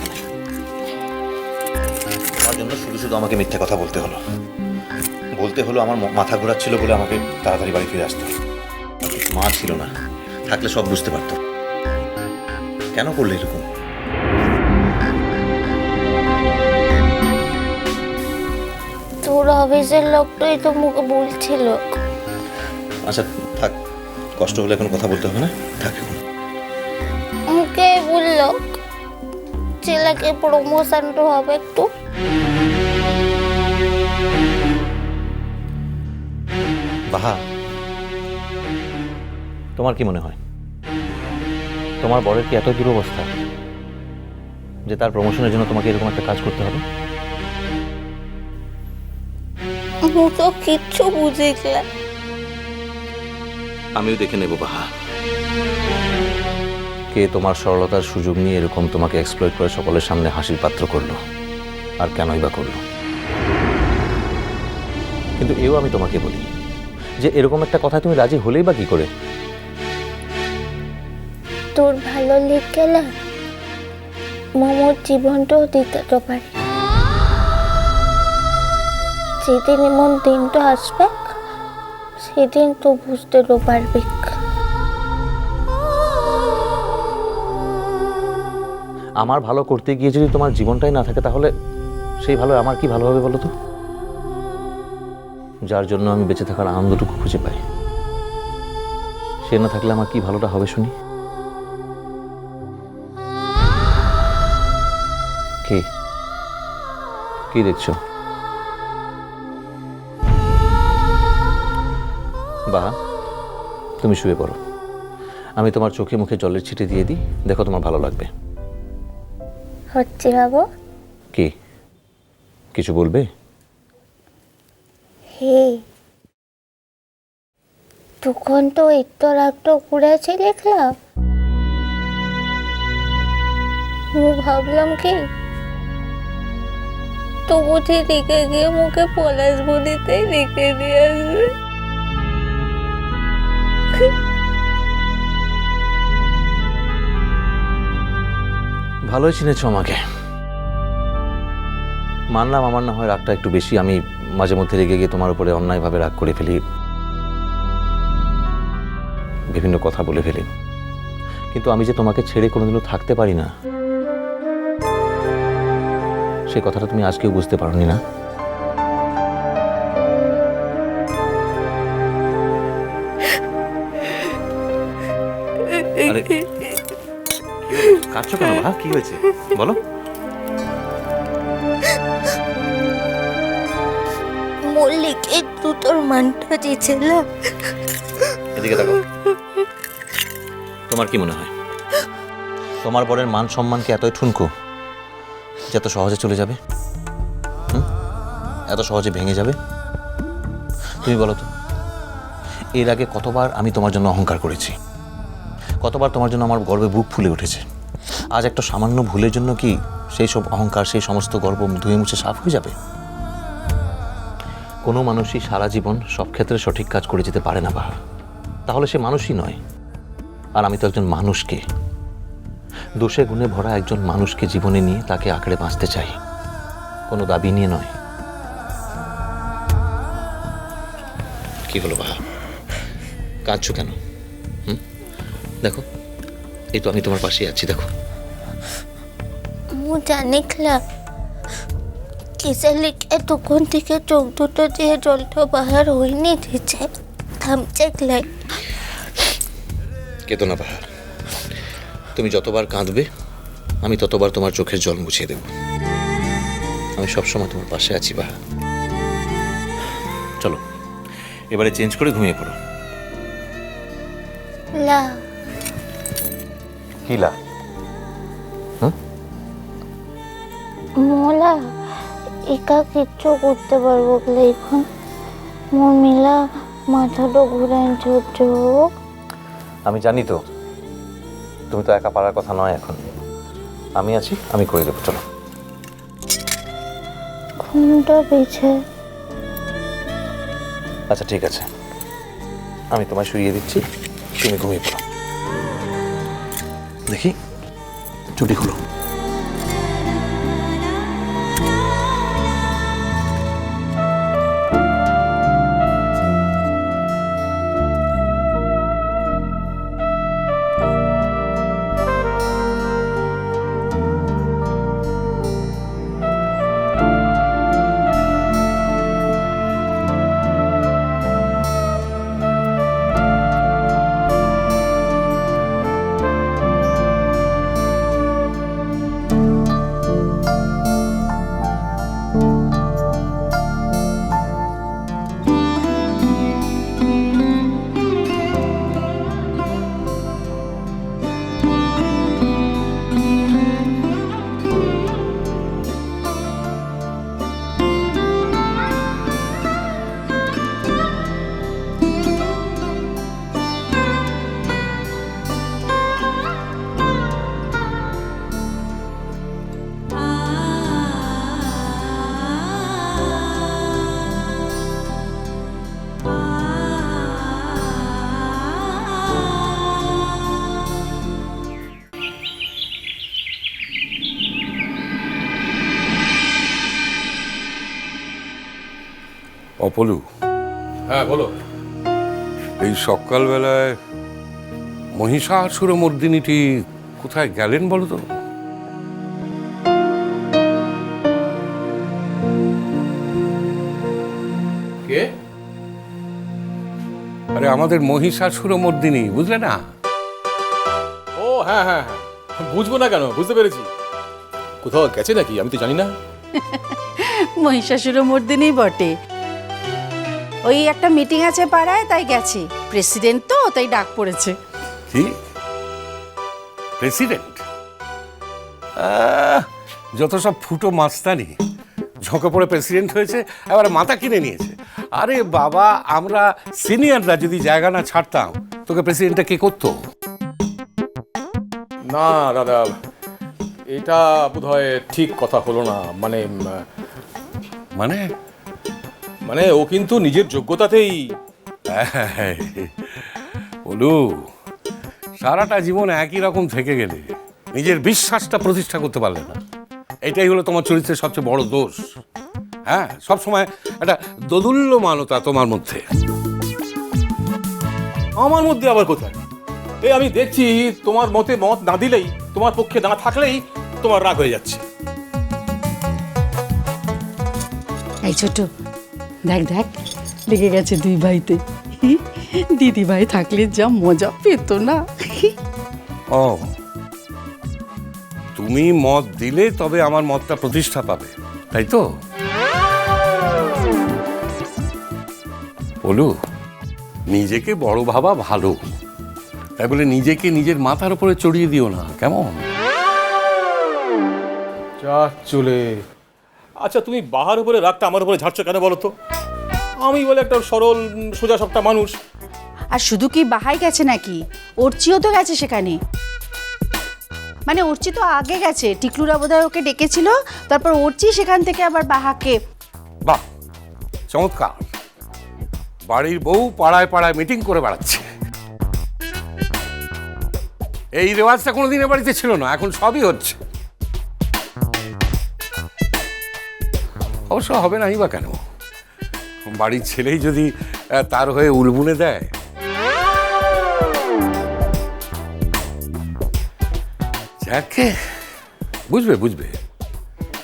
এখানে। তোমার জন্য শুধু শুধু আমাকে মিথ্যে কথা বলতে হলো। আমার মাথা ঘোরাচ্ছিল বলে আমাকে তাড়াতাড়ি বাড়ি ফিরে আসতে হলো। মা ছিল না, থাকলে সব বুঝতে পারতো। কেন করলে এরকম? তোর অফিসের লোকটাই তো মুখে বলছিল। আচ্ছা থাক, কষ্ট হলে এখন কথা বলতে হবে না, থাক এখন। মুখে বললো ছেলেকে প্রমোশনটা হবে একটু। বাহা, তোমার কি মনে হয় তোমার বরের কি এত দুরবস্থা যে তার প্রমোশনের জন্য তোমাকে এরকম একটা কাজ করতে হবে? আমি তো কিচ্ছু বুঝিলাম। আমিও দেখে নেব বাহা, কে তোমার সরলতার সুযোগ নিয়ে এরকম তোমাকে এক্সপ্লয়েট করে সকলের সামনে হাসির পাত্র করলো, আর কেনই বা করলো। কিন্তু এও আমি তোমাকে বলি যে এরকম একটা কথায় তুমি রাজি হলেই বা কি করে? তোর ভালো লেগে গেলে মোমোর জীবনটাও দিতে তো পারি। যেদিন এমন দিনটা আসবে সেদিন তো বুঝতে তো পারবি। আমার ভালো করতে গিয়ে যদি তোমার জীবনটাই না থাকে, তাহলে সেই ভালো আমার কি ভালো হবে বলো তো? যার জন্য আমি বেঁচে থাকার আনন্দটুকু খুঁজে পাই, সে না থাকলে আমার কি ভালোটা হবে শুনি? কি কি দেখছো? বাহ, তুমি শুয়ে পড়ো, আমি তোমার চোখে মুখে জলের ছিটে দিয়ে দিই, দেখো তোমার ভালো লাগবে। হচ্ছে বাবু। কি কিছু বলবে? হে, তখন তো একটু রাগটা ঘুরেছে দেখলাম। আমি ভাবলাম কি তো বুঝি রেখে গিয়ে মুখে পলাশ বলিতেই রেখে দিয়ে আসবে। ভালোই চিনেছো আমাকে। মানলাম আমার না হয় রাগটা একটু বেশি, আমি মাঝে মধ্যে রেগে গিয়ে তোমার উপরে অন্যায়ভাবে রাগ করে ফেলি, বিভিন্ন কথা বলে ফেলি। কিন্তু আমি যে তোমাকে ছেড়ে কোনোদিনও থাকতে পারি না, সেই কথাটা তুমি আজকেও বুঝতে পারোনি না? আরে কাঁদছো কেন ভা? কি হয়েছে বলো? মল্লিকে তোর মানটা দিয়েছিল। এদিকে দেখো, তোমার কি মনে হয় তোমার বরের মান সম্মান কি এতই ঠুনকো যে এত সহজে চলে যাবে? এত সহজে ভেঙে যাবে? তুমি বলো তো, এর আগে কতবার আমি তোমার জন্য অহংকার করেছি, কতবার তোমার জন্য আমার গর্বে বুক ফুলে উঠেছে। আজ একটা সামান্য ভুলের জন্য কি সেই সব অহংকার, সেই সমস্ত গর্ব ধুয়ে মুছে সাফ হয়ে যাবে? কোনো মানুষই সারা জীবন সব ক্ষেত্রে সঠিক কাজ করে যেতে পারে না বাহা, তাহলে সে মানুষই নয়। আর আমি তো একজন মানুষকে, দোষে গুণে ভরা একজন মানুষকে জীবনে নিয়ে তাকে আঁকড়ে বাঁচতে চাই, কোনো দাবি নিয়ে নয়। কি হলো বাহা, কাঁদছো কেন? দেখো, এই তো আমি তোমার পাশে আছি, দেখো। মু জানিকলাম কিসের লিখে তখন থেকে চোখ দুটো দিয়ে জলটা বাহার হয়নি দিচ্ছে, থামছে গেলাই। কেতো না বাহা, তুমি যতবার কাঁদবে আমি ততবার তোমার চোখের জল মুছিয়ে দেব। আমি সবসময় তোমার পাশে আছি বাহা। চলো এবারে চেঞ্জ করে ঘুমিয়ে পড়ো। লা কি লা? মোলা একা কিচ্ছু করতে পারবো বলে এখন মোর মিলা মাথাটা ঘুরান ছোট। আমি জানি তো, তুমি তো একা পারার কথা নয় এখন। আমি আছি, আমি করে দেবো। চলো। ঘুমটা পেয়েছে। আচ্ছা ঠিক আছে, আমি তোমায় শুইয়ে দিচ্ছি, তুমি ঘুমিয়ে পড়ো। দেখি চুটি খুলো। অপলু, হ্যাঁ বলো। এই সকালবেলায় মহিষাসুরমর্দিনীটি কোথায় গেলেন বলো তো? কে? আরে আমাদের মহিষাসুরমর্দিনী, বুঝলে না? ও হ্যাঁ হ্যাঁ হ্যাঁ, বুঝবো না কেন, বুঝতে পেরেছি। কোথাও গেছে নাকি আমি তো জানি না। মহিষাসুরমর্দিনী বটে। ওই একটা মিটিং আছে পাড়ায়, তাই গেছে। প্রেসিডেন্ট তো, তাই ডাক পড়েছে। কি প্রেসিডেন্ট? যত সব ফুটো মাস্তানি, ঝোঁকে পড়ে প্রেসিডেন্ট হয়েছে, এবারে মাথা কিনে নিয়েছে। আরে বাবা, আমরা সিনিয়ররা যদি জায়গা না ছাড়তাম, তোকে প্রেসিডেন্টটা কে করতো? না দাদা, এটা বোধহয় ঠিক কথা হলো না। মানে মানে মানে ও কিন্তু নিজের যোগ্যতাতেই। বলু, সারাটা জীবন একই রকম থেকে গেলে নিজের বিশ্বাসটা প্রতিষ্ঠা করতে পারলে না। এটাই হলো তোমার চরিত্রের সবচেয়ে বড় দোষ। হ্যাঁ, সবসময় একটা দোদুল্যমানতা তোমার মধ্যে। আমার মধ্যে আবার কোথায়? এই আমি দেখছি তোমার মতে মত না দিলেই, তোমার পক্ষে না থাকলেই তোমার রাগ হয়ে যাচ্ছে। এই ছোট, দেখ দেখ, লেগে গেছে দুই ভাইতে। দিদি ভাই থাকলে যা মজা পেত না। ও, তুমি মত দিলে তবে আমার মতটা প্রতিষ্ঠা পাবে, তাই তো? বলু, নিজেকে বড় ভাবা ভালো, তাই বলে নিজেকে নিজের মাথার উপরে চড়িয়ে দিও না, কেমন? যা চলে। আচ্ছা, তুমি বাহার উপরে রাগটা আমার উপরে ঝাড়ছো কেন বলো তো? আমি বলে একটা সরল সোজা সবটা মানুষ। আর শুধু কি বাহাই গেছে নাকি, অর্চিও তো গেছে সেখানে। মানে অর্চি তো আগে গেছে, টিকলুরা বোধহয় ওকে ডেকেছিল, তারপর অর্চি সেখান থেকে আবার বাহাকে। বাহ, চমৎকার। বাড়ির বউ পাড়ায় পাড়ায় মিটিং করে বেড়াচ্ছে। এই রেওয়াজটা কোনোদিন এ বাড়িতে ছিল না, এখন সবই হচ্ছে। অবশ্য হবে নাই বা কেন? বাড়ির ছেলেই যদি তার হয়ে উলবুনে দেয়। যাকে বুঝবে বুঝবে,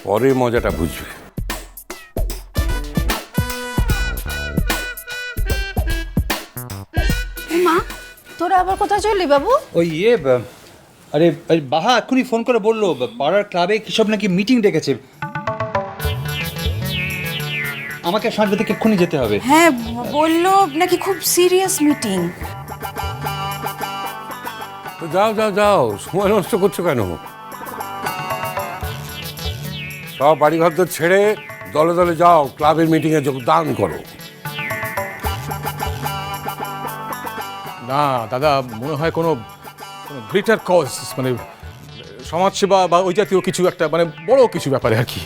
পরে মজাটা বুঝবে। মা, তোরা আবার কোথায় চললি বাবু? ওই আরে আরে বাহা এক্ষুনি ফোন করে বললো পাড়ার ক্লাবে কিসব নাকি মিটিং ডেকেছে, আমাকে সাংবাদিক এক্ষুনি যেতে হবে। হ্যাঁ, বললো নাকি খুব সিরিয়াস মিটিং। তো যাও যাও যাও, সময় নষ্ট করছো কেন? সব বাড়িঘর তো ছেড়ে দলে দলে যাও, ক্লাবের মিটিংয়ে যোগদান করো। না দাদা, মনে হয় কোনো গ্রেটার কজ, মানে সমাজসেবা বা ওই জাতীয় কিছু একটা, মানে বড় কিছু ব্যাপারে আর কি।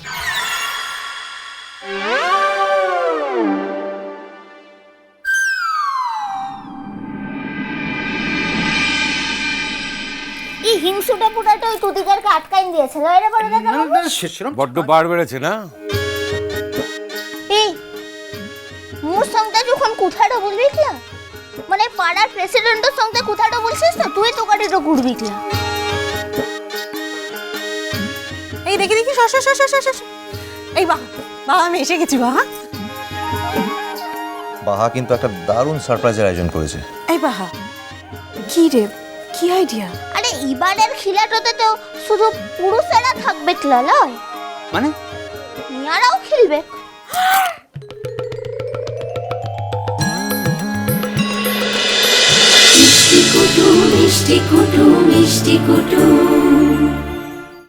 এই হিংসুটা পুটাটা ওই তুতিকারকে আটকাইন দিয়েছিল, এরা বড় দাদা বাবু। বড্ড বার বেড়েছে না? এই মোর সঙ্গে যখন কুঠাটো বলবি কি, মানে পাড়ার প্রেসিডেন্টের সঙ্গে কুঠাটো বলছিস তো, তুই তো গাড়িটা ঘুরবি কি? এই দেখি দেখি, সর সর সর সর সর। এই বাহ বাহ, আমি এসে গেছি বাহা। বাহা কিন্তু একটা দারুণ সারপ্রাইজের আয়োজন করেছে। এই বাহা, কি রে, কি আইডিয়া? আরে এবারের খিলাটোতে তো শুধু পুরুষেরা থাকবে লয়, মানে মেয়েরাও খেলবে। মিষ্টি কুটু মিষ্টি কুটু মিষ্টি কুটু